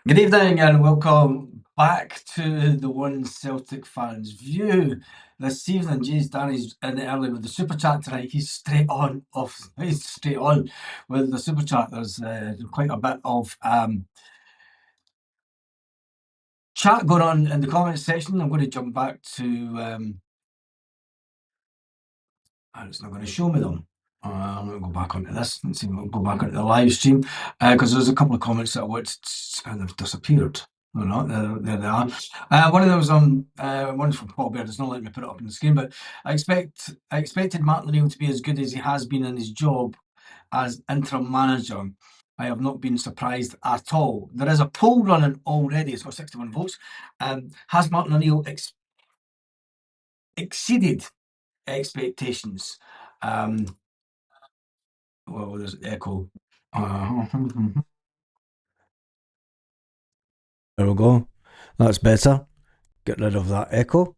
Good evening and welcome back to the One Celtic Fans View. This evening, geez, Danny's in early with the super chat tonight. He's straight on off. He's straight on with the super chat. There's quite a bit of chat going on in the comments section. I'm going to jump back to. And it's not going to show me them. I'm going to go back onto this and see. We'll go back onto the live stream because there's a couple of comments that I watched and they've disappeared. They're not. There they are. One of them was on. One's from Paul Baird. It's not letting me put it up on the screen, but I expected Martin O'Neill to be as good as he has been in his job as interim manager. I have not been surprised at all. There is a poll running already. It's got 61 votes. Has Martin O'Neill exceeded expectations? Well, there's echo. There we go. That's better. Get rid of that echo.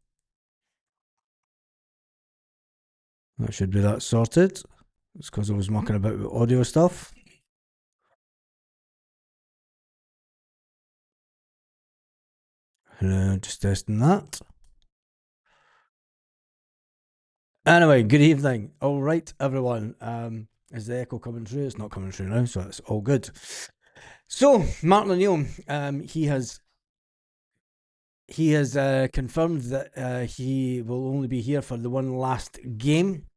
That should be that sorted. It's because I was mucking about with audio stuff. Just testing that. Anyway, good evening. All right, everyone. Is the echo coming through? It's not coming through now, so it's all good. So, Martin O'Neill, he has confirmed that he will only be here for the one last game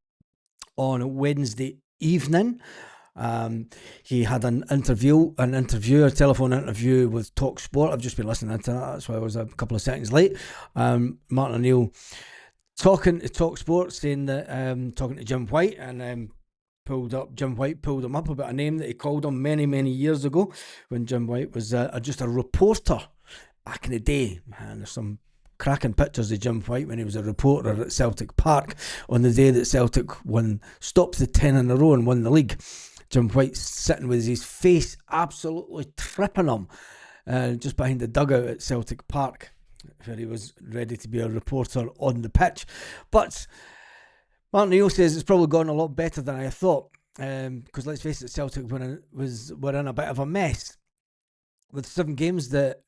on Wednesday evening. He had a telephone interview with Talk Sport. I've just been listening to that. That's why I was a couple of seconds late. Martin O'Neill talking to Talk Sport, saying that talking to Jim White, and Jim White pulled him up about a name that he called him many years ago when Jim White was just a reporter back in the day. And there's some cracking pictures of Jim White when he was a reporter at Celtic Park on the day that Celtic stopped the 10 in a row and won the league. Jim White sitting with his face absolutely tripping him just behind the dugout at Celtic Park, where he was ready to be a reporter on the pitch. But Martin O'Neill says it's probably gone a lot better than I thought, because let's face it, Celtic were in a bit of a mess. With 7 games that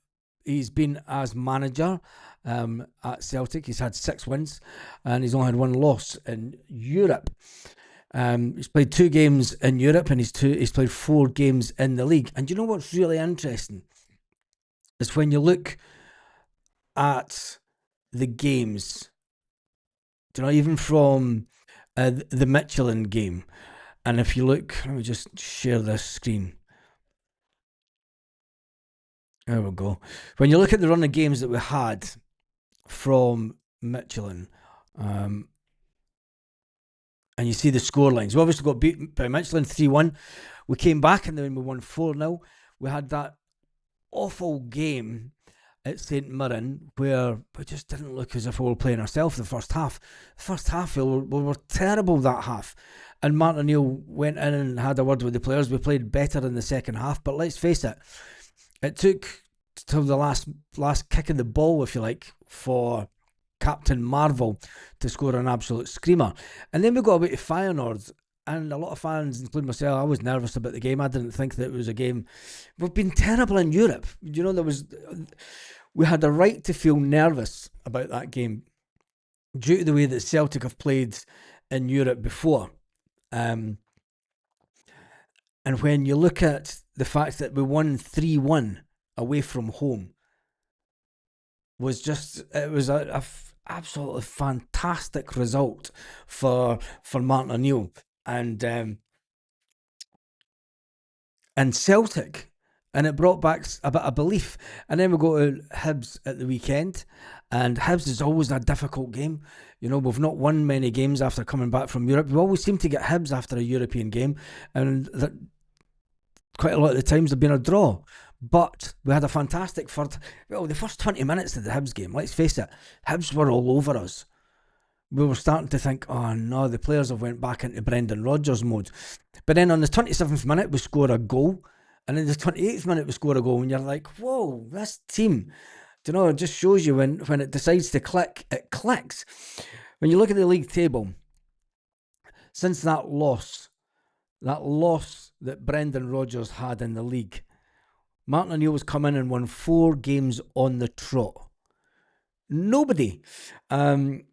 he's been as manager at Celtic, he's had 6 wins and he's only had 1 loss in Europe. He's played 2 games in Europe and he's played 4 games in the league. And you know what's really interesting is when you look at the games, you know, even from the Michelin game, and if you look, let me just share this screen. There we go. When you look at the run of games that we had from Michelin, and you see the score lines, we obviously got beat by Michelin 3-1. We came back and then we won 4-0. We had that awful game at St Mirren where we just didn't look as if we were playing ourselves the first half. The first half, we were terrible that half. And Martin O'Neill went in and had a word with the players. We played better in the second half, but let's face it, it took till the last kick of the ball, if you like, for Captain Marvel to score an absolute screamer. And then we got away to Feyenoord, and a lot of fans, including myself, I was nervous about the game. I didn't think that it was a game. We've been terrible in Europe. You know, we had a right to feel nervous about that game due to the way that Celtic have played in Europe before. And when you look at the fact that we won 3-1 away from home, it was a absolutely fantastic result for Martin O'Neill and Celtic, and it brought back a bit of belief. And then we go to Hibs at the weekend, and Hibs is always a difficult game. You know, we've not won many games after coming back from Europe. We always seem to get Hibs after a European game, and quite a lot of the times they've been a draw. But we had a fantastic the first 20 minutes of the Hibs game, let's face it, Hibs were all over us. We were starting to think, oh no, the players have went back into Brendan Rodgers mode. But then on the 27th minute, we score a goal. And in the 28th minute, we score a goal. And you're like, whoa, this team, you know, it just shows you when it decides to click, it clicks. When you look at the league table, since that loss that Brendan Rodgers had in the league, Martin O'Neill was come in and won 4 games on the trot. Nobody. I'm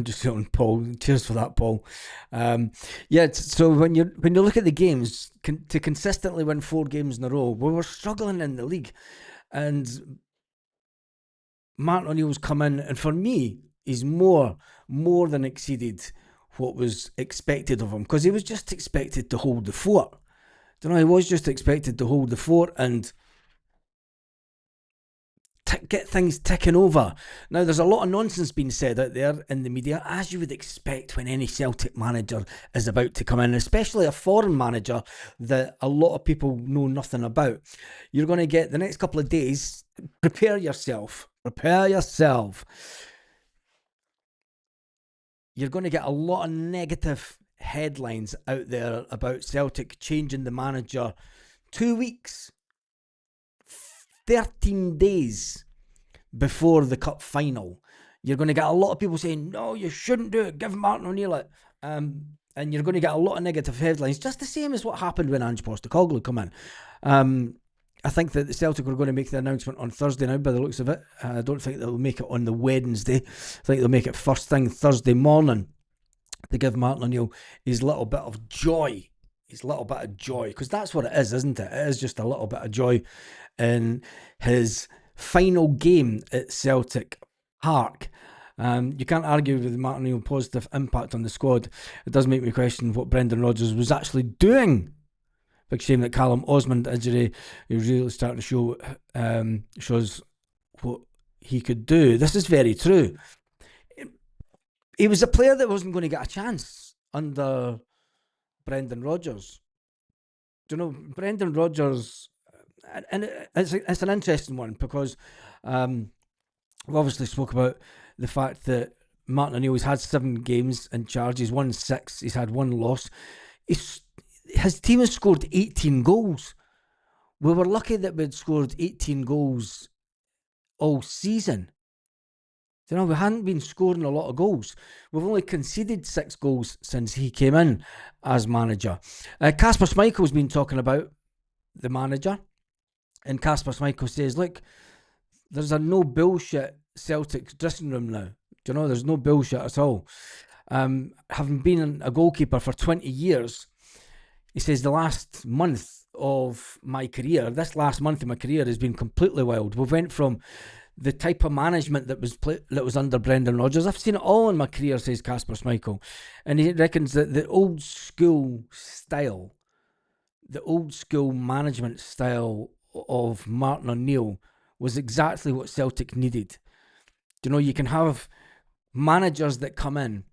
just on Paul. Cheers for that, Paul. So when you look at the games, to consistently win 4 games in a row, we were struggling in the league, and Martin O'Neill's come in, and for me, he's more than exceeded what was expected of him, because he was just expected to hold the fort. He was just expected to hold the fort and get things ticking over. Now, there's a lot of nonsense being said out there in the media, as you would expect when any Celtic manager is about to come in, especially a foreign manager that a lot of people know nothing about. You're going to get the next couple of days, prepare yourself. You're going to get a lot of negative headlines out there about Celtic changing the manager 2 weeks, 13 days before the cup final. You're going to get a lot of people saying, no, you shouldn't do it, give Martin O'Neill it. And you're going to get a lot of negative headlines, just the same as what happened when Ange Postecoglou come in. I think that the Celtic are going to make the announcement on Thursday now, by the looks of it. I don't think they'll make it on the Wednesday. I think they'll make it first thing Thursday morning to give Martin O'Neill his little bit of joy. Because that's what it is, isn't it? It is just a little bit of joy in his final game at Celtic Park. You can't argue with Martin O'Neill's positive impact on the squad. It does make me question what Brendan Rodgers was actually doing. Big shame that Callum Osmond injury is really starting to show shows what he could do. This is very true. He was a player that wasn't going to get a chance under Brendan Rodgers. Brendan Rodgers, and it's an interesting one, because we obviously spoke about the fact that Martin O'Neill has had 7 games in charge. He's won 6. He's had 1 loss. His team has scored 18 goals. We were lucky that we'd scored 18 goals all season. We hadn't been scoring a lot of goals. We've only conceded 6 goals since he came in as manager. Kasper Schmeichel's been talking about the manager, and Kasper Schmeichel says, look, there's a no bullshit Celtic dressing room now. There's no bullshit at all. Having been a goalkeeper for 20 years, he says the last month of my career, this last month of my career has been completely wild. We went from the type of management that was under Brendan Rodgers. I've seen it all in my career, says Kasper Schmeichel. And he reckons that the old school style, the old school management style of Martin O'Neill was exactly what Celtic needed. You can have managers that come in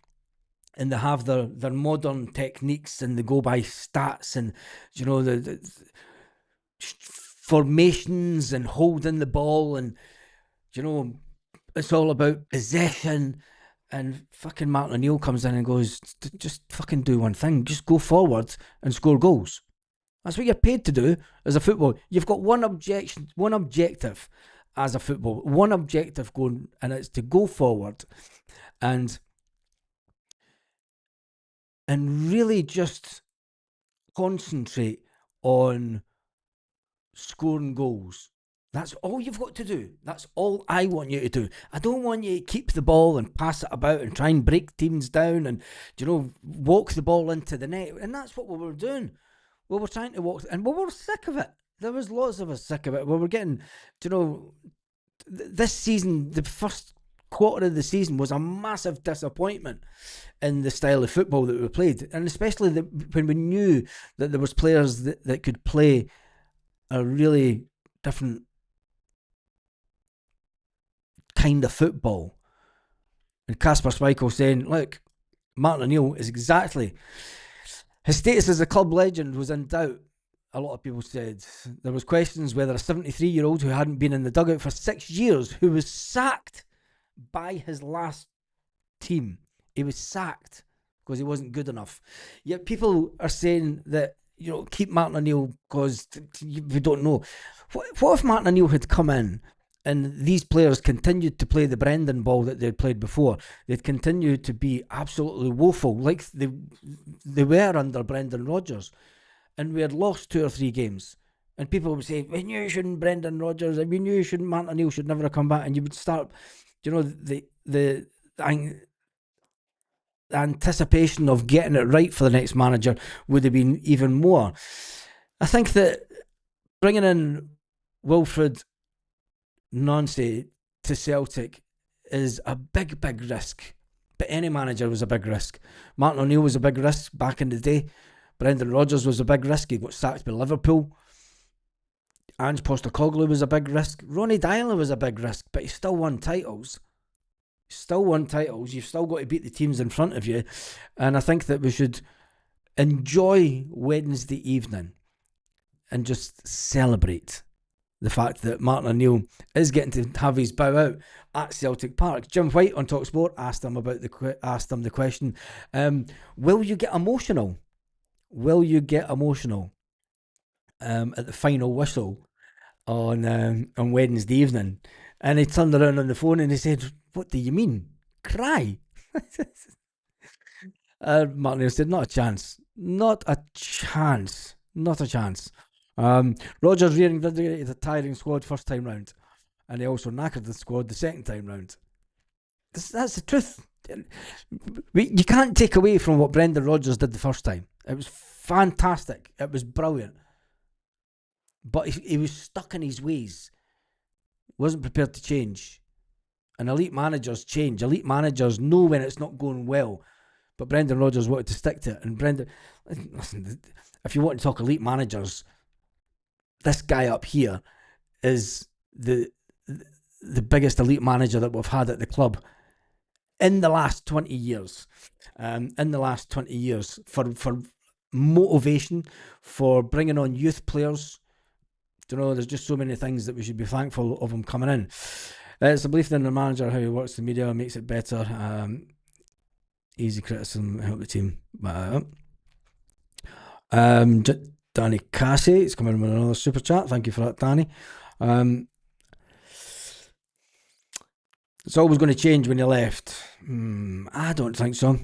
and they have their modern techniques, and they go by stats, and the formations, and holding the ball, and it's all about possession. And fucking Martin O'Neill comes in and goes, just fucking do one thing, just go forward and score goals. That's what you're paid to do as a footballer. You've got one objective as a footballer, one objective going, and it's to go forward and really just concentrate on scoring goals. That's all you've got to do. That's all I want you to do. I don't want you to keep the ball and pass it about and try and break teams down and, walk the ball into the net. And that's what we were doing. We were trying to walk, and we were sick of it. There was lots of us sick of it. We were getting, this season, the first quarter of the season was a massive disappointment in the style of football that we played, and especially when we knew that there was players that could play a really different kind of football. And Kasper Schmeichel saying, look, Martin O'Neill is exactly, his status as a club legend was in doubt. A lot of people said there was questions whether a 73-year-old who hadn't been in the dugout for 6 years, who was sacked by his last team, he was sacked because he wasn't good enough. Yet people are saying that, keep Martin O'Neill because we don't know. What if Martin O'Neill had come in and these players continued to play the Brendan ball that they'd played before. They'd continued to be absolutely woeful, like they were under Brendan Rodgers. And we had lost 2 or 3 games. And people would say, we knew you shouldn't Brendan Rodgers, and we knew you shouldn't Martin O'Neill should never have come back. And you would start, the anticipation of getting it right for the next manager would have been even more. I think that bringing in Wilfred Nancy to Celtic is a big, big risk. But any manager was a big risk. Martin O'Neill was a big risk back in the day. Brendan Rodgers was a big risk. He got sacked by Liverpool. Ange Postecoglou was a big risk. Ronnie Deila was a big risk, but he still won titles. You've still got to beat the teams in front of you. And I think that we should enjoy Wednesday evening and just celebrate the fact that Martin O'Neill is getting to have his bow out at Celtic Park. Jim White on TalkSport asked him the question, will you get emotional? Will you get emotional at the final whistle on Wednesday evening? And he turned around on the phone and he said, "What do you mean? Cry?" Martin O'Neill said, "Not a chance. Not a chance. Not a chance." Rodgers reinvigorated the tiring squad first time round, and he also knackered the squad the second time round. That's the truth. You can't take away from what Brendan Rodgers did the first time. It was fantastic. It was brilliant. But he was stuck in his ways. Wasn't prepared to change. And elite managers change. Elite managers know when it's not going well. But Brendan Rodgers wanted to stick to it. And Brendan, listen, if you want to talk elite managers, this guy up here is the biggest elite manager that we've had at the club in the last 20 years. For motivation, for bringing on youth players. There's just so many things that we should be thankful of him coming in. It's a belief in the manager, how he works the media, makes it better. Easy criticism, help the team. Danny Cassie, it's coming in with another super chat. Thank you for that, Danny. It's always going to change when you left. I don't think so.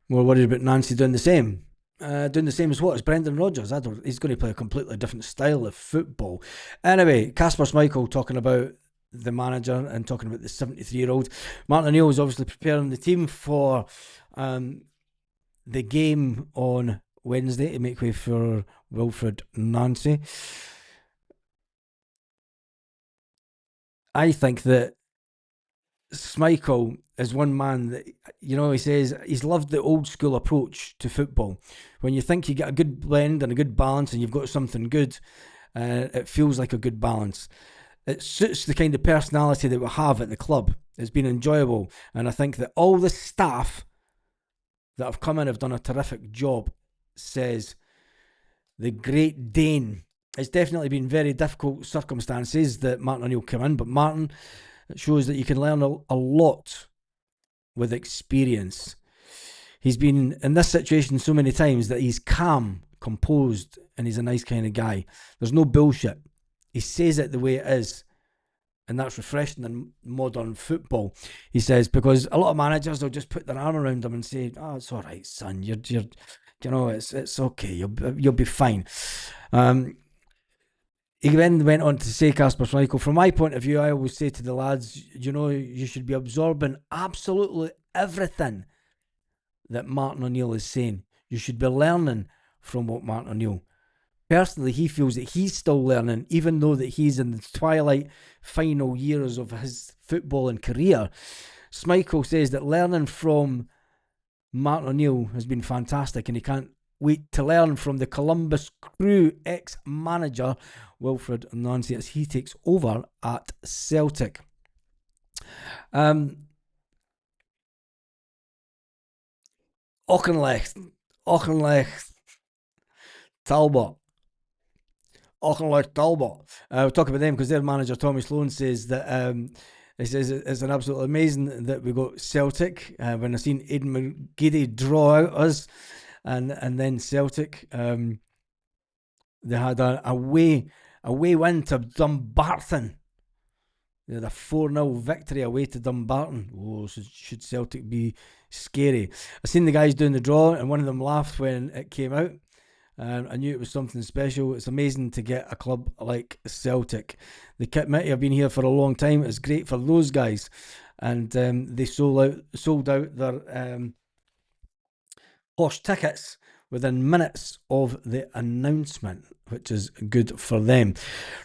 We're worried about Nancy doing the same. Doing the same as what? As Brendan Rodgers? He's going to play a completely different style of football. Anyway, Kasper Schmeichel talking about the manager and talking about the 73-year-old. Martin O'Neill is obviously preparing the team for the game on Wednesday to make way for Wilfred Nancy. I think that Schmeichel is one man that, he says he's loved the old school approach to football. When you think you get a good blend and a good balance and you've got something good, it feels like a good balance. It suits the kind of personality that we have at the club. It's been enjoyable. And I think that all the staff that have come in have done a terrific job, says the Great Dane. It's definitely been very difficult circumstances that Martin O'Neill came in, but Martin, it shows that you can learn a lot with experience. He's been in this situation so many times that he's calm, composed, and he's a nice kind of guy. There's no bullshit. He says it the way it is, and that's refreshing in modern football. He says, because a lot of managers will just put their arm around him and say, "Oh, it's all right, son. It's okay. You'll be fine." He then went on to say, Kasper Schmeichel, from my point of view, I always say to the lads, you should be absorbing absolutely everything that Martin O'Neill is saying. You should be learning from what Martin O'Neill. Personally, he feels that he's still learning, even though that he's in the twilight final years of his footballing career. Schmeichel says that learning from Martin O'Neill has been fantastic, and he can't wait to learn from the Columbus Crew ex-manager Wilfred Nancy as he takes over at Celtic. Auchinleck, Talbot. We'll talk about them because their manager Tommy Sloan says that he says it's an absolutely amazing that we got Celtic. When I seen Aidan McGeady draw out us, and then Celtic, they had a away away win to Dumbarton. They had a 4-0 victory away to Dumbarton. Oh, so should Celtic be scary? I seen the guys doing the draw, and one of them laughed when it came out. I knew it was something special. It's amazing to get a club like Celtic. The committee have been here for a long time. It's great for those guys, and they sold out their horse tickets within minutes of the announcement, which is good for them.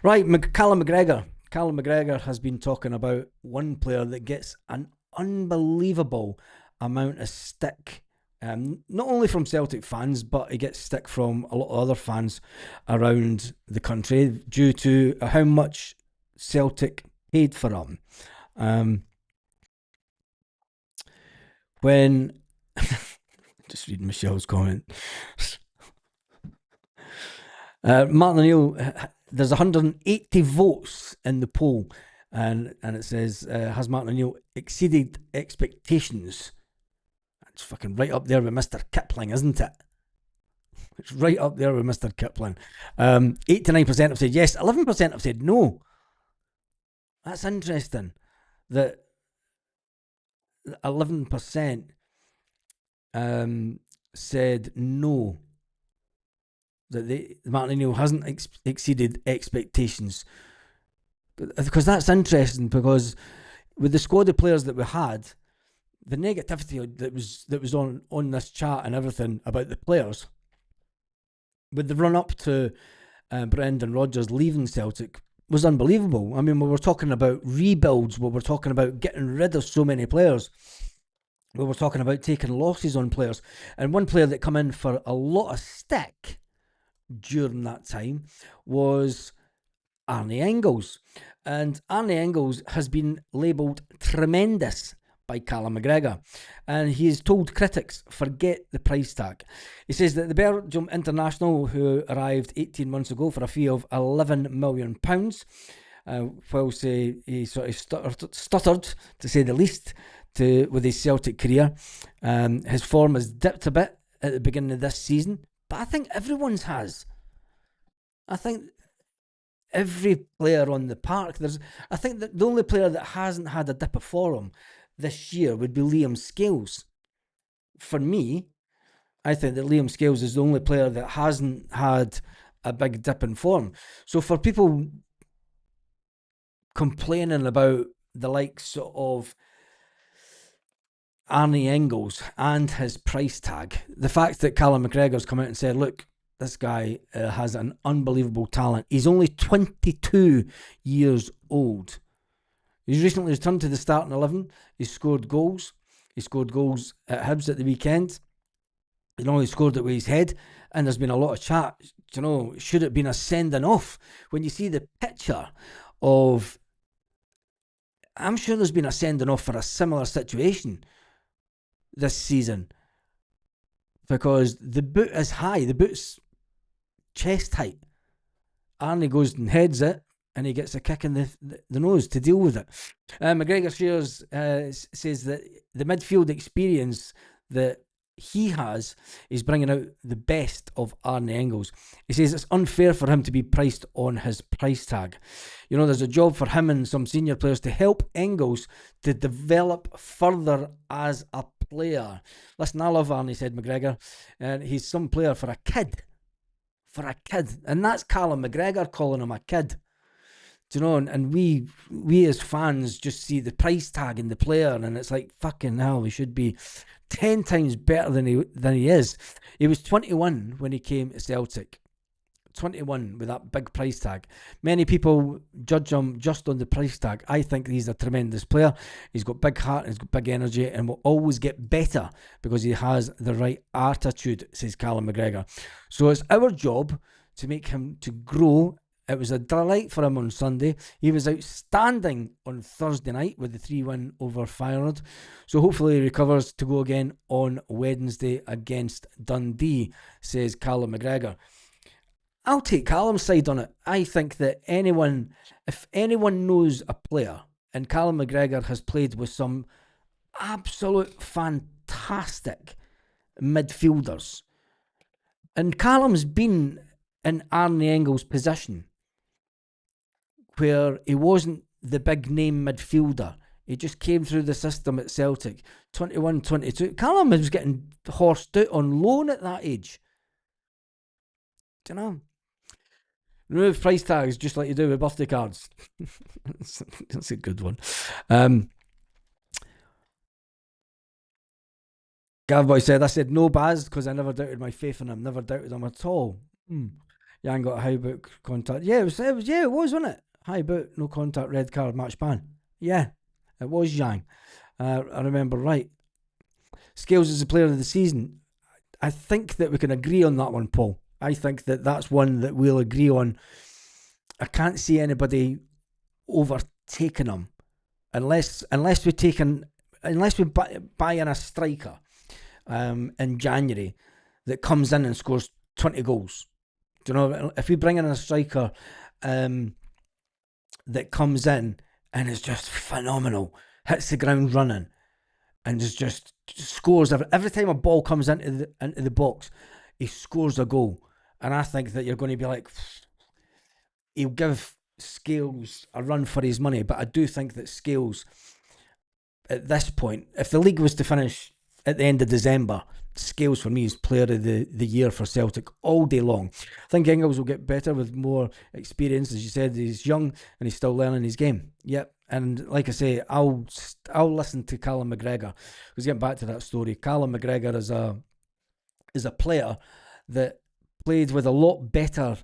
Right, Callum McGregor. Callum McGregor has been talking about one player that gets an unbelievable amount of stick. Not only from Celtic fans, but he gets stick from a lot of other fans around the country due to how much Celtic paid for him. When just reading Michelle's comment. Martin O'Neill, there's 180 votes in the poll, and it says, has Martin O'Neill exceeded expectations? It's fucking right up there with Mr. Kipling, isn't it? It's right up there with Mr. Kipling. 89% have said yes, 11% have said no. That's interesting that 11% said no, that Martin O'Neill hasn't exceeded expectations. Because that's interesting, because with the squad of players that we had, the negativity that was on this chat and everything about the players, with the run up to Brendan Rodgers leaving Celtic, was unbelievable. I mean, we were talking about rebuilds, we were talking about getting rid of so many players, we were talking about taking losses on players, and one player that come in for a lot of stick during that time was Arne Engels. And Arne Engels has been labelled tremendous by Callum McGregor, and he has told critics, forget the price tag. He says that the Belgium international, who arrived 18 months ago for a fee of £11 million, whilst he sort of stuttered, to say the least, with his Celtic career, his form has dipped a bit at the beginning of this season, but I think everyone's has. I think every player on the park, I think that the only player that hasn't had a dip of form this year would be Liam Scales. For me, I think that Liam Scales is the only player that hasn't had a big dip in form. So for people complaining about the likes of Arne Engels and his price tag, the fact that Callum McGregor's come out and said, look, this guy has an unbelievable talent. He's only 22 years old. He's recently returned to the starting 11. He's scored goals. He scored goals at Hibs at the weekend. He scored it with his head. And there's been a lot of chat, should it have been a sending off? When you see the picture of, I'm sure there's been a sending off for a similar situation this season, because the boot is high. The boot's chest height. Arne goes and heads it, and he gets a kick in the nose to deal with it. McGregor says that the midfield experience that he has is bringing out the best of Arne Engels. He says it's unfair for him to be priced on his price tag. There's a job for him and some senior players to help Engels to develop further as a player. Listen, I love Arne, said McGregor, and he's some player for a kid. For a kid. And that's Callum McGregor calling him a kid. And we as fans just see the price tag in the player, and it's like, fucking hell, he should be 10 times better than he is. He was 21 when he came to Celtic. 21 with that big price tag. Many people judge him just on the price tag. I think he's a tremendous player. He's got big heart, he's got big energy, and will always get better because he has the right attitude, says Callum McGregor. So it's our job to make him to grow. It was a delight for him on Sunday. He was outstanding on Thursday night with the 3-1 over Feyenoord. So hopefully he recovers to go again on Wednesday against Dundee, says Callum McGregor. I'll take Callum's side on it. I think that if anyone knows a player, and Callum McGregor has played with some absolute fantastic midfielders, and Callum's been in Arne Engels' position. where he wasn't the big name midfielder. He just came through the system at Celtic. 21, 22. Callum was getting horsed out on loan at that age. Do you know? Remove price tags just like you do with birthday cards. That's a good one. Gavboy said, I said no Baz because I never doubted my faith in him. Never doubted him at all. Yang got a high boot contact. Yeah, it was, wasn't it? High boot, no contact, red card, match ban. Yeah, it was Yang. I remember right. Scales is the player of the season. I think that we can agree on that one, Paul. I think that that's one that we'll agree on. I can't see anybody overtaking him unless we buy in a striker in January that comes in and scores 20 goals. Do you know, if we bring in a striker that comes in and is just phenomenal, hits the ground running, and just scores every time a ball comes into the box, he scores a goal. And I think that you're going to be like, he'll give Scales a run for his money. But I do think that Scales, at this point, if the league was to finish at the end of December, Scales for me is player of the year for Celtic all day long. I think Ingles will get better with more experience. As you said, he's young and he's still learning his game. Yep. And like I say, I'll listen to Callum McGregor. Because getting back to that story, Callum McGregor is a player that played with a lot better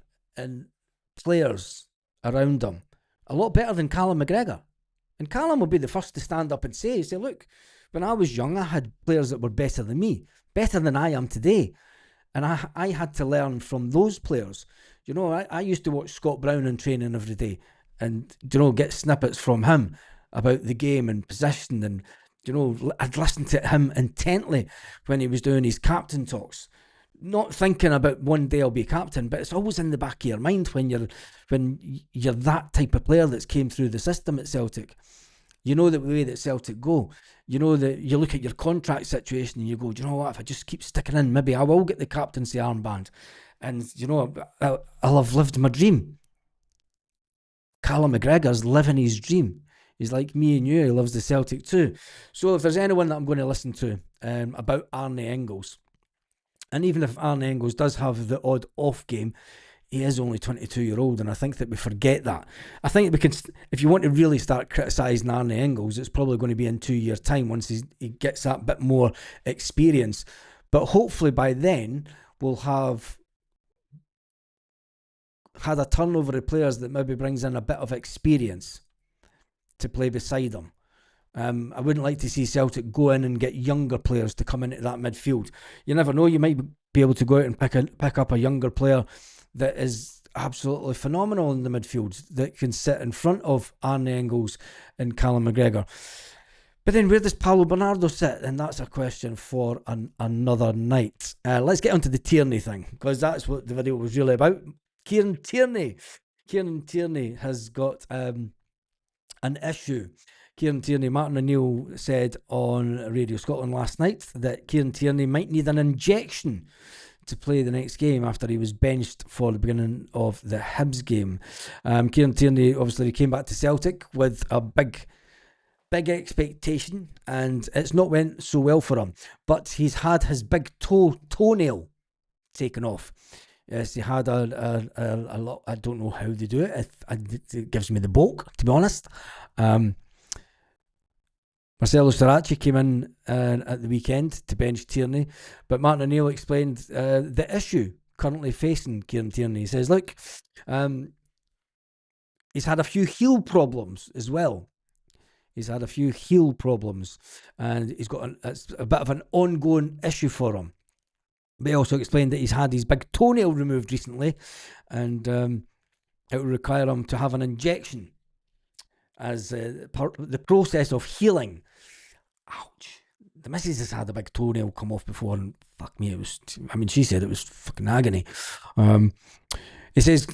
players around him. A lot better than Callum McGregor. And Callum will be the first to stand up and say, look, when I was young, I had players that were better than me, better than I am today. And I had to learn from those players. You know, I used to watch Scott Brown in training every day and, you know, get snippets from him about the game and position. And, you know, I'd listen to him intently when he was doing his captain talks. Not thinking about one day I'll be captain, but it's always in the back of your mind when you're that type of player that's came through the system at Celtic. You know the way that Celtic go. You know that you look at your contract situation and you go, do you know what? If I just keep sticking in, maybe I will get the captaincy armband. And you know, I'll have lived my dream. Callum McGregor's living his dream. He's like me and you. He loves the Celtic too. So if there's anyone that I'm going to listen to about Arne Engels. And even if Arne Engels does have the odd off game, he is only 22-year-old, and I think that we forget that. I think we can, if you want to really start criticising Arne Engels, it's probably going to be in 2 years' time once he gets that bit more experience. But hopefully by then, we'll have had a turnover of players that maybe brings in a bit of experience to play beside them. I wouldn't like to see Celtic go in and get younger players to come into that midfield. You never know, you might be able to go out and pick up a younger player that is absolutely phenomenal in the midfield, that can sit in front of Arne Engels and Callum McGregor. But then where does Paulo Bernardo sit? And that's a question for another night. Let's get onto the Tierney thing, because that's what the video was really about. Kieran Tierney has got an issue. Kieran Tierney, Martin O'Neill said on Radio Scotland last night that Kieran Tierney might need an injection to play the next game after he was benched for the beginning of the Hibs game. Kieran Tierney obviously came back to Celtic with a big expectation, and it's not went so well for him. But he's had his big toenail taken off. Yes, he had a lot. I don't know how they do it. It gives me the bulk, to be honest. Marcelo Sarachi came in at the weekend to bench Tierney, but Martin O'Neill explained the issue currently facing Kieran Tierney. He says, look, he's had a few heel problems as well. He's had a few heel problems, and he's got a bit of an ongoing issue for him. But he also explained that he's had his big toenail removed recently, and it will require him to have an injection as the process of healing. Ouch. The missus has had a big toenail come off before, and fuck me, she said it was fucking agony. He says,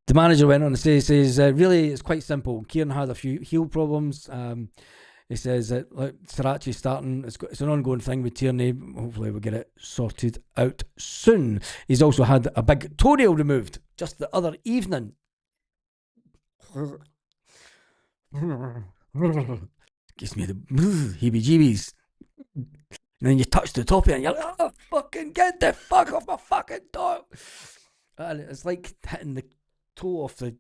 the manager went on to say, really, it's quite simple. Kieran had a few heel problems. He says that Sarachi's starting. It's an ongoing thing with Tierney. Hopefully we'll get it sorted out soon. He's also had a big toenail removed just the other evening. Gives me the heebie-jeebies. And then you touch the top of it and you're like, oh, fucking get the fuck off my fucking top. And it's like hitting the toe off the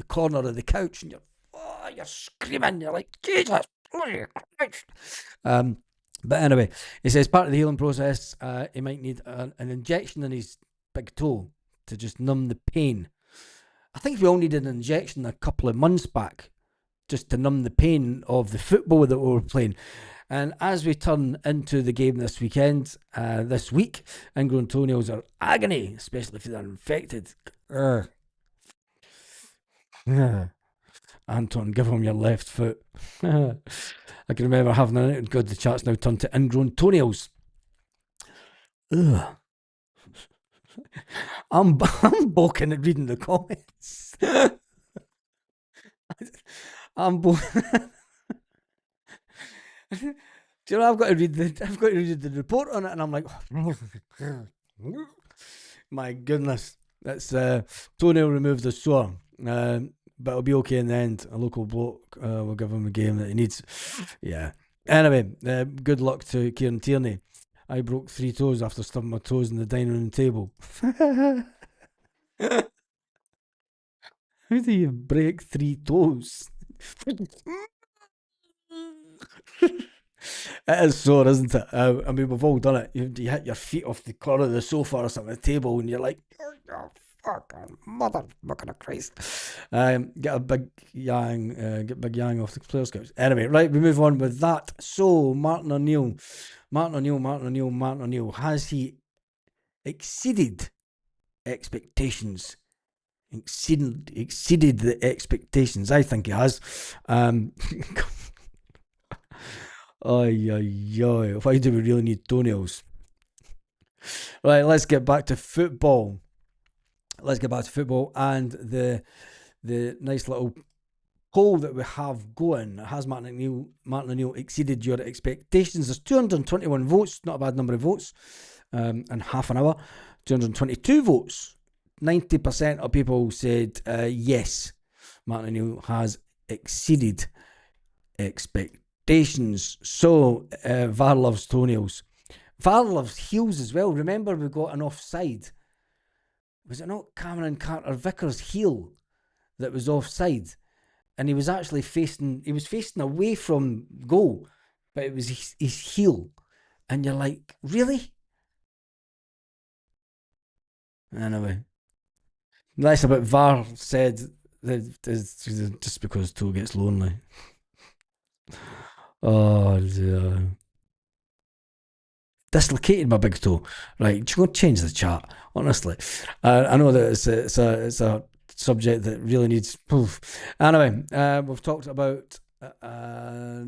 corner of the couch and you're screaming. You're like, Jesus Christ. But anyway, he says part of the healing process, he might need an injection in his big toe to just numb the pain. I think we all needed an injection a couple of months back just to numb the pain of the football that we were playing. And as we turn into the game this weekend, this week, ingrown toenails are agony, especially if they're infected. Anton, give him your left foot. I can remember having it. God, the chat's now turned to ingrown toenails. Ugh. I'm balking at reading the comments. I'm balking. Do you know I've got to read the report on it, and I'm like, my goodness, that's toenail removed is sore, but it'll be okay in the end. A local bloke will give him a game that he needs. Yeah. Anyway, good luck to Kieran Tierney. I broke 3 toes after stubbing my toes in the dining room table. How do you break 3 toes? It is sore, isn't it? I mean, we've all done it. You hit your feet off the corner of the sofa or something, the table, and you're like, oh, fucking motherfucking of Christ. Get a big yang off the players' couch. Anyway, right, we move on with that. So, Martin O'Neill. Has he exceeded expectations? Exceeded the expectations? I think he has. Why do we really need toenails? Right, let's get back to football. And the nice little poll that we have going. Has Martin O'Neill exceeded your expectations? There's 221 votes, not a bad number of votes, in half an hour. 222 votes. 90% of people said yes, Martin O'Neill has exceeded expectations. So VAR loves toenails. VAR loves heels as well. Remember, we got an offside. Was it not Cameron Carter-Vickers' heel that was offside? And he was actually facing away from goal, but it was his heel. And you're like, really? Anyway, nice about VAR said that just because toe gets lonely. Oh, dislocated my big toe. Right, do you want to change the chat? Honestly, I know that it's a subject that really needs proof. Anyway, we've talked about a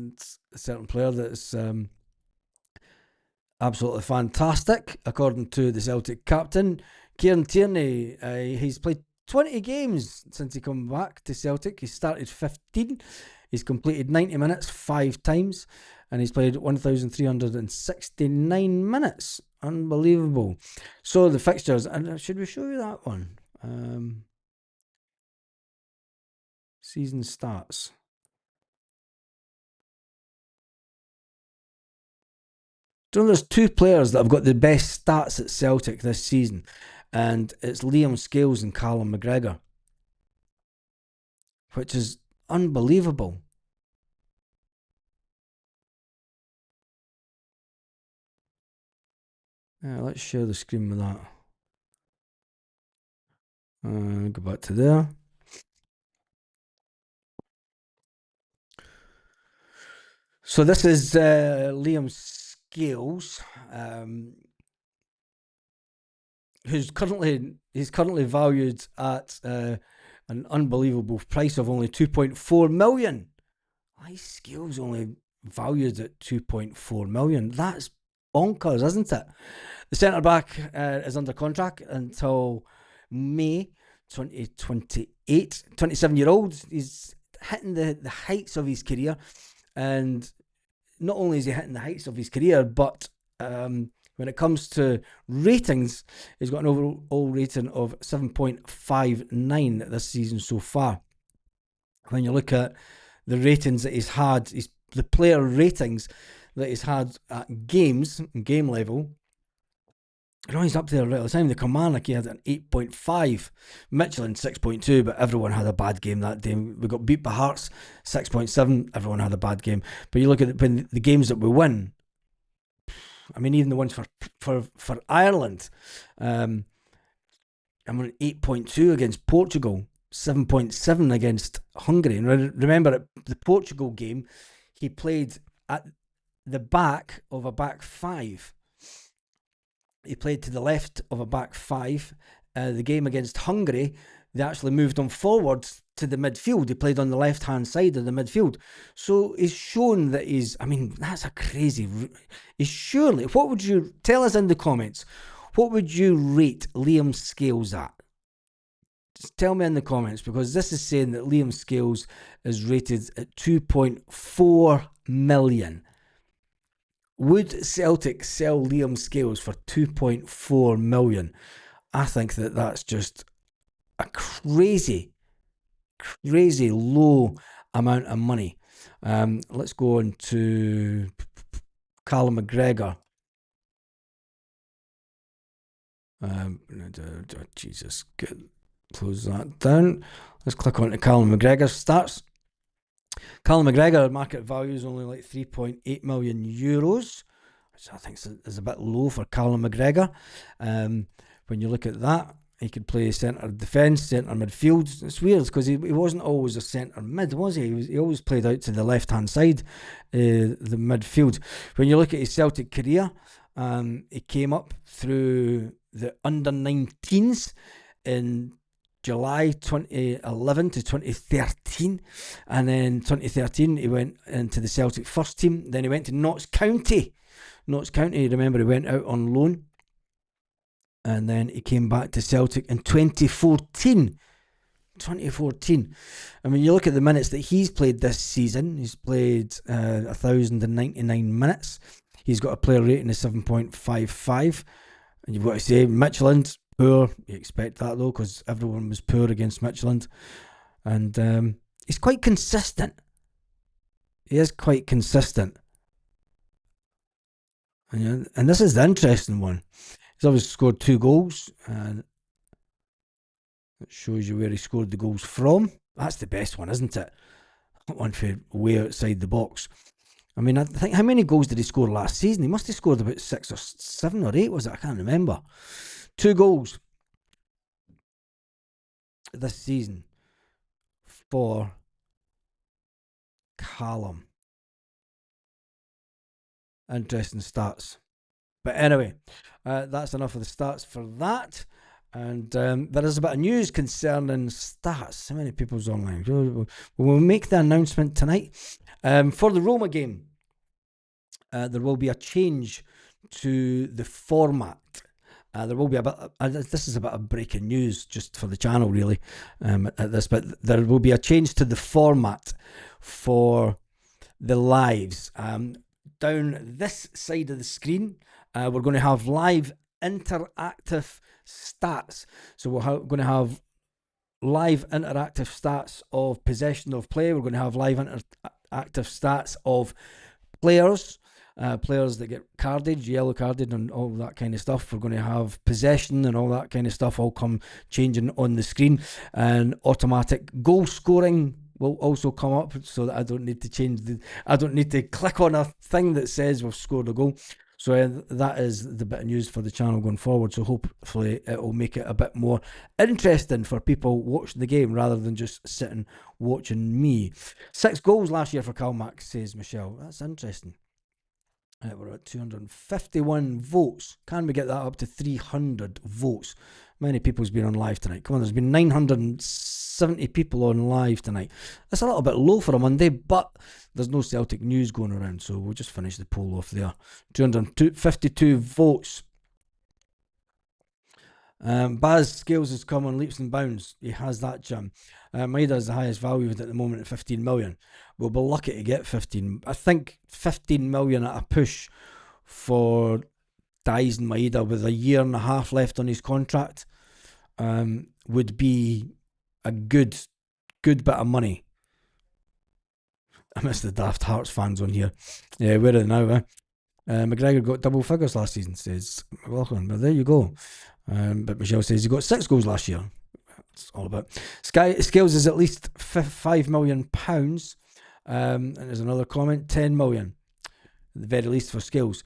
certain player that's absolutely fantastic, according to the Celtic captain, Kieran Tierney. He's played 20 games since he come back to Celtic. He started 15. He's completed 90 minutes 5 times, and he's played 1,369 minutes. Unbelievable. So the fixtures, and should we show you that one? Season stats. So there's 2 players that have got the best stats at Celtic this season, and it's Liam Scales and Callum McGregor, which is unbelievable. Let's share the screen with that. Go back to there. So this is Liam Scales, who's currently valued at an unbelievable price of only 2.4 million. Why is Scales only valued at 2.4 million? That's bonkers, isn't it? The centre back is under contract until May 2028. 27-year-old. He's hitting the heights of his career, and not only is he hitting the heights of his career, but when it comes to ratings, he's got an overall rating of 7.59 this season so far. when you look at the ratings that he's had, the player ratings that he's had at games, game level, he's up there right all the time. The Kilmarnock, he had an 8.5, Michelin 6.2, but everyone had a bad game that day. We got beat by Hearts 6.7, everyone had a bad game. But you look at the games that we win, I mean, even the ones for Ireland, I'm on 8.2 against Portugal, 7.7 against Hungary. And remember, at the Portugal game, he played at the back of a back five. He played to the left of a back five. The game against Hungary, they actually moved on forwards to the midfield. He played on the left-hand side of the midfield. So he's shown that that's a crazy... Surely, what would you... Tell us in the comments, what would you rate Liam Scales at? Just tell me in the comments, because this is saying that Liam Scales is rated at 2.4 million. Would Celtic sell Liam Scales for 2.4 million? I think that's just a crazy low amount of money. Let's go on to Callum McGregor. Jesus, close that down. Let's click on to Callum McGregor stats. Callum McGregor market value is only like 3.8 million euros, which I think is a bit low for Callum McGregor. When you look at that, he could play centre defence, centre midfield. It's weird because he wasn't always a centre mid, was he? He always played out to the left hand side, the midfield. When you look at his Celtic career, he came up through the under 19s in July 2011 to 2013, and then 2013 he went into the Celtic first team. Then he went to Notts County. Remember, he went out on loan, and then he came back to Celtic in 2014. I mean, you look at the minutes that he's played this season. He's played 1,099 minutes. He's got a player rating of 7.55, and you've got to say Michelin's poor. You expect that though, because everyone was poor against Michelin. And he's quite consistent. He is quite consistent. And this is the interesting one. He's obviously scored 2 goals, and it shows you where he scored the goals from. That's the best one, isn't it? One for way outside the box. I mean, I think, how many goals did he score last season? He must have scored about 6 or 7 or 8, was it? I can't remember. 2 goals this season for Callum. Interesting stats. But anyway, that's enough of the stats for that. And there is a bit of news concerning stats. How many people's online? We'll make the announcement tonight. For the Roma game, there will be a change to the format. There will be a bit. This is a bit of breaking news just for the channel, really. At this, but there will be a change to the format for the lives. Down this side of the screen, we're going to have live interactive stats. So we're going to have live interactive stats of possession of play. We're going to have live interactive stats of players. Players that get carded, yellow carded, and all that kind of stuff. We're going to have possession and all that kind of stuff all come changing on the screen, and automatic goal scoring will also come up, so that I don't need to click on a thing that says we've scored a goal. So that is the bit of news for the channel going forward. So hopefully it will make it a bit more interesting for people watching the game rather than just sitting watching me. 6 goals last year for Calmac, says Michelle. That's interesting. We're at 251 votes. Can we get that up to 300 votes? Many people's been on live tonight. Come on, there's been 970 people on live tonight. That's a little bit low for a Monday, but there's no Celtic news going around, so we'll just finish the poll off there. 252 votes. Baz Scales has come on leaps and bounds. He has that, Jim. Maeda is the highest value at the moment at 15 million. We'll be lucky to get 15. I think 15 million at a push for Daizen Maeda with a year and a half left on his contract would be a good bit of money. I missed the Daft Hearts fans on here. Yeah, where are they now, eh? McGregor got double figures last season, says McLaughlin. But there you go. But Michelle says he got 6 goals last year. It's all about. Scales is at least £5 million. And there's another comment, 10 million at the very least for Scales.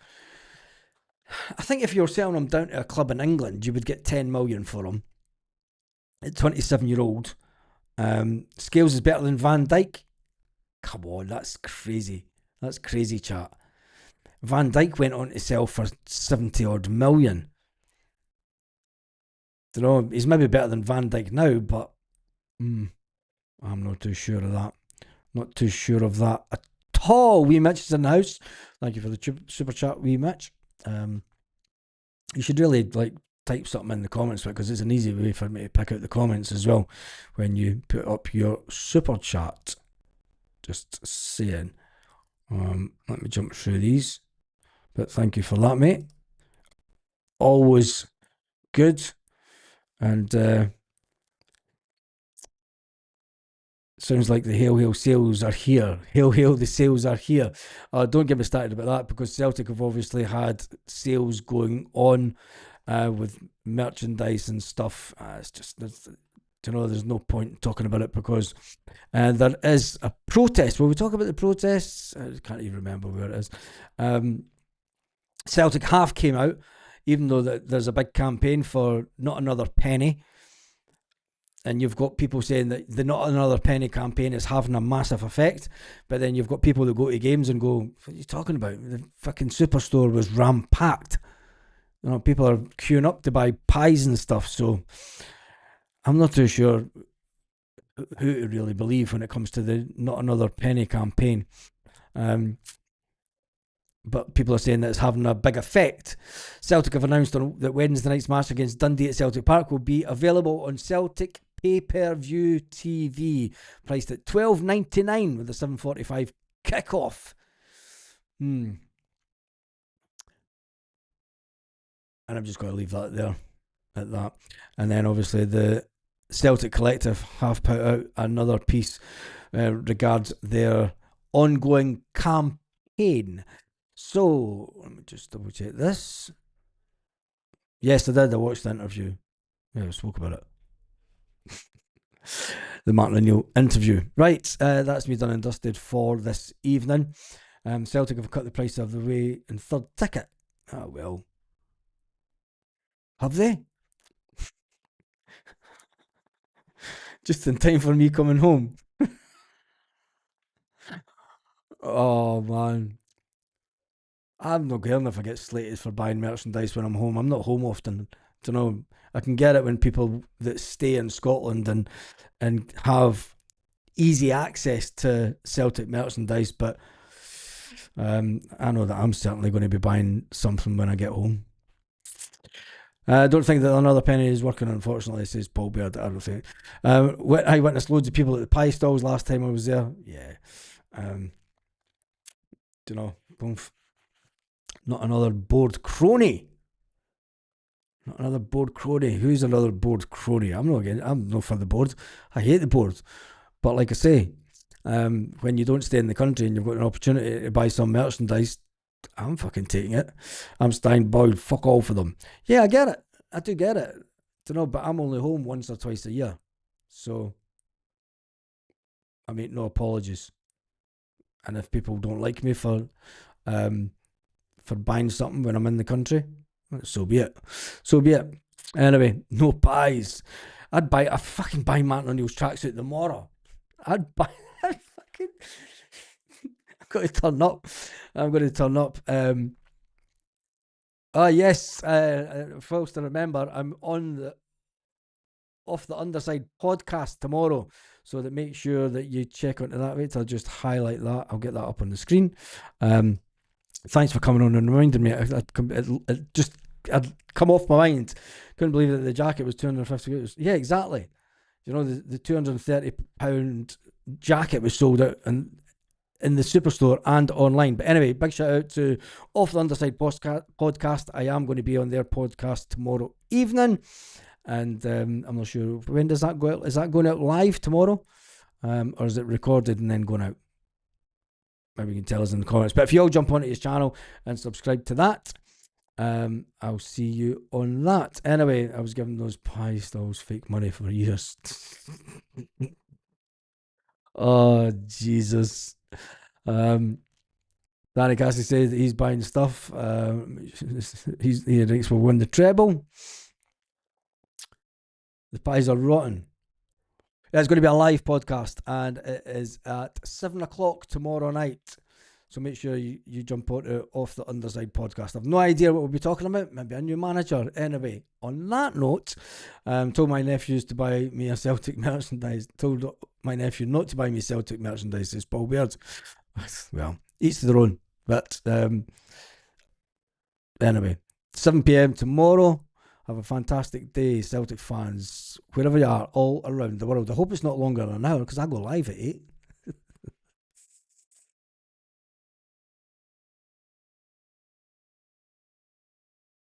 I think if you're selling him down to a club in England, you would get 10 million for him. At 27-year-old. Scales is better than Van Dijk. Come on, that's crazy. That's crazy, chat. Van Dijk went on to sell for 70 odd million. Don't know, he's maybe better than Van Dijk now, but I'm not too sure of that. Not too sure of that at all. Wee Mitch is in the house. Thank you for the super chat, Wee Mitch. You should really type something in the comments because it's an easy way for me to pick out the comments as well when you put up your super chat. Just saying. Let me jump through these. But thank you for that, mate. Always good. And sounds like the Hail sales are here. Hail, the sales are here. Don't get me started about that because Celtic have obviously had sales going on with merchandise and stuff. It's just, there's no point talking about it because there is a protest. Will we talk about the protests? I can't even remember where it is. Celtic half came out, even though there's a big campaign for Not Another Penny. And you've got people saying that the Not Another Penny campaign is having a massive effect. But then you've got people that go to games and go, what are you talking about? The fucking superstore was ram-packed. People are queuing up to buy pies and stuff. So I'm not too sure who to really believe when it comes to the Not Another Penny campaign. But people are saying that it's having a big effect. Celtic have announced that Wednesday night's match against Dundee at Celtic Park will be available on Celtic pay-per-view TV, priced at $12.99 with a 7:45 kickoff. And I'm just going to leave that there at that. And then obviously the Celtic Collective have put out another piece regards their ongoing campaign. So let me just double check this. Yes, I did. I watched the interview. Yeah, I spoke about it. The Martin O'Neill interview. Right, that's me done and dusted for this evening. Celtic have cut the price of the way in third ticket. Oh, well. Have they? Just in time for me coming home. Oh, man. I'm not caring if I get slated for buying merchandise when I'm home. I'm not home often. I can get it when people that stay in Scotland and have easy access to Celtic merchandise, but I know that I'm certainly going to be buying something when I get home. I don't think that Another Penny is working, unfortunately, says Paul Beard. I don't think. I witnessed loads of people at the pie stalls last time I was there. Yeah. Both. Not another bored crony. Not another bored crony. Who's another bored crony? I'm not for the board. I hate the board. But like I say, when you don't stay in the country and you've got an opportunity to buy some merchandise, I'm fucking taking it. I'm staying boiled fuck all for them. Yeah, I get it. I do get it. But I'm only home once or twice a year. So I make no apologies. And if people don't like me for buying something when I'm in the country, so be it. Anyway, no pies. I'd fucking buy Martin O'Neill's tracksuit tomorrow. I'm going to turn up. Yes, folks, to remember, I'm on the Off the Underside podcast tomorrow, so that make sure that you check onto that. Wait till I just highlight that. I'll get that up on the screen. Thanks for coming on and reminding me. I'd come off my mind. Couldn't believe that the jacket was €250. Yeah, exactly. The £230 jacket was sold out in the Superstore and online. But anyway, big shout out to Off the Underside podcast. I am going to be on their podcast tomorrow evening. And I'm not sure, when does that go out? Is that going out live tomorrow? Or is it recorded and then going out? maybe you can tell us in the comments. But if you all jump onto his channel and subscribe to that, I'll see you on that. Anyway, I was giving those pie stalls fake money for years. Oh, Jesus. Danny Cassie says that he's buying stuff. He thinks we'll win the treble. The pies are rotten. It's going to be a live podcast, and it is at 7 o'clock tomorrow night. So make sure you jump onto Off the Underside podcast. I've no idea what we'll be talking about. Maybe a new manager. Anyway, on that note, told my nephews to buy me a Celtic merchandise. Told my nephew not to buy me Celtic merchandise. Says Paul Beard. Well, each to their own. But anyway, 7 p.m. tomorrow. Have a fantastic day, Celtic fans, wherever you are, all around the world. I hope it's not longer than an hour, because I go live at 8.